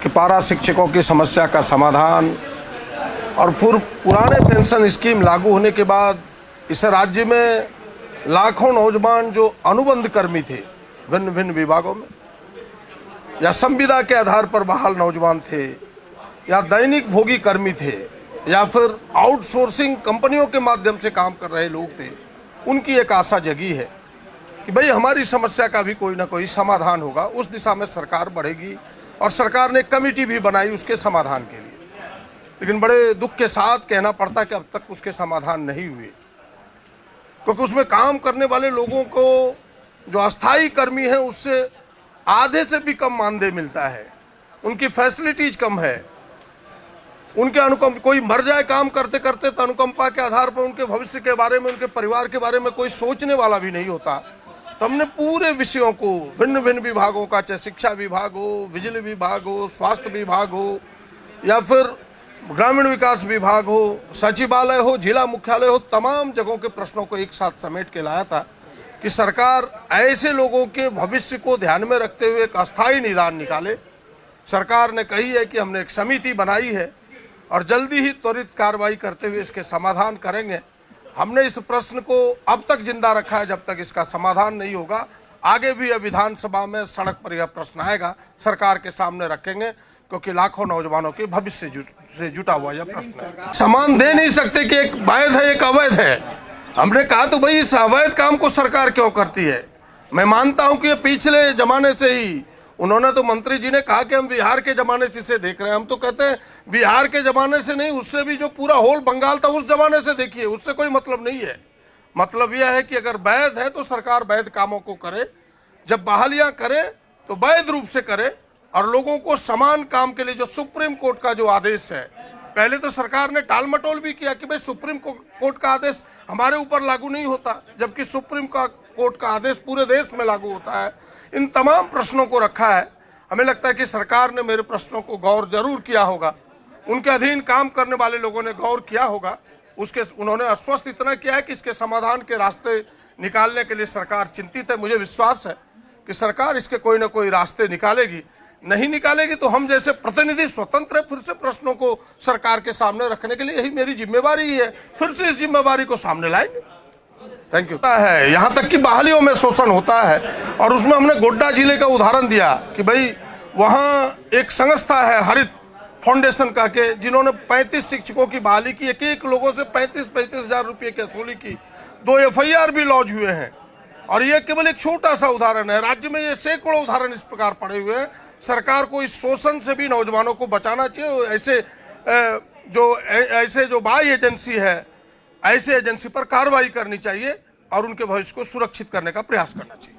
कि पारा शिक्षकों की समस्या का समाधान और फिर पुराने पेंशन स्कीम लागू होने के बाद इस राज्य में लाखों नौजवान जो अनुबंध कर्मी थे भिन्न भिन्न विभागों में या संविदा के आधार पर बहाल नौजवान थे या दैनिक भोगी कर्मी थे या फिर आउटसोर्सिंग कंपनियों के माध्यम से काम कर रहे लोग थे, उनकी एक आशा जगी है कि भाई हमारी समस्या का भी कोई ना कोई समाधान होगा। उस दिशा में सरकार बढ़ेगी और सरकार ने कमेटी भी बनाई उसके समाधान के लिए, लेकिन बड़े दुख के साथ कहना पड़ता है कि अब तक उसके समाधान नहीं हुए, क्योंकि उसमें काम करने वाले लोगों को जो अस्थायी कर्मी हैं उससे आधे से भी कम मानदेय मिलता है, उनकी फैसिलिटीज कम है, उनके अनुकंप कोई मर जाए काम करते करते तो अनुकंपा के आधार पर उनके भविष्य के बारे में, उनके परिवार के बारे में कोई सोचने वाला भी नहीं होता। तो हमने पूरे विषयों को भिन्न भिन्न विभागों का, चाहे शिक्षा विभाग हो, बिजली विभाग हो, स्वास्थ्य विभाग हो या फिर ग्रामीण विकास विभाग हो, सचिवालय हो, जिला मुख्यालय हो, तमाम जगहों के प्रश्नों को एक साथ समेट के लाया था कि सरकार ऐसे लोगों के भविष्य को ध्यान में रखते हुए एक अस्थायी निदान निकाले। सरकार ने कही है कि हमने एक समिति बनाई है और जल्दी ही त्वरित कार्रवाई करते हुए इसके समाधान करेंगे। हमने इस प्रश्न को अब तक जिंदा रखा है, जब तक इसका समाधान नहीं होगा आगे भी विधानसभा में सड़क पर यह प्रश्न आएगा, सरकार के सामने रखेंगे, क्योंकि लाखों नौजवानों के भविष्य से जुटा हुआ यह प्रश्न है। समान दे नहीं सकते कि एक वैध है एक अवैध है। हमने कहा तो भाई इस अवैध काम को सरकार क्यों करती है। मैं मानता हूं कि ये पिछले जमाने से ही, उन्होंने तो मंत्री जी ने कहा कि हम बिहार के जमाने से इसे देख रहे हैं, हम तो कहते हैं बिहार के जमाने से नहीं, उससे भी जो पूरा होल बंगाल था उस जमाने से देखिए, उससे कोई मतलब नहीं है। मतलब यह है कि अगर वैध है तो सरकार वैध कामों को करे, जब बहालियां करे तो वैध रूप से करे और लोगों को समान काम के लिए जो सुप्रीम कोर्ट का जो आदेश है, पहले तो सरकार ने टाल मटोल भी किया कि भाई सुप्रीम कोर्ट का आदेश हमारे ऊपर लागू नहीं होता, जबकि सुप्रीम कोर्ट का आदेश पूरे देश में लागू होता है। इन तमाम प्रश्नों को रखा है। हमें लगता है कि सरकार ने मेरे प्रश्नों को गौर जरूर किया होगा, उनके अधीन काम करने वाले लोगों ने गौर किया होगा, उन्होंने आश्वस्त इतना किया है कि इसके समाधान के रास्ते निकालने के लिए सरकार चिंतित है। मुझे विश्वास है कि सरकार इसके कोई ना कोई रास्ते निकालेगी। नहीं निकालेगी तो हम जैसे प्रतिनिधि स्वतंत्र है फिर से प्रश्नों को सरकार के सामने रखने के लिए, यही मेरी जिम्मेवारी है, फिर से इस जिम्मेवारी को सामने लाएंगे। Thank you. है यहाँ तक कि बहालियों में शोषण होता है और उसमें हमने गोड्डा जिले का उदाहरण दिया कि भाई वहाँ एक संस्था है हरित फाउंडेशन का के, जिन्होंने 35 शिक्षकों की बहाली की, एक लोगों से 35-35 हज़ार रुपये की वसूली की, 2 FIR भी लॉन्च हुए हैं। और ये केवल एक छोटा सा उदाहरण है, राज्य में ये सैकड़ों उदाहरण इस प्रकार पड़े हुए हैं। सरकार को इस शोषण से भी नौजवानों को बचाना चाहिए। ऐसे जो बाई एजेंसी है, ऐसे एजेंसी पर कार्रवाई करनी चाहिए और उनके भविष्य को सुरक्षित करने का प्रयास करना चाहिए।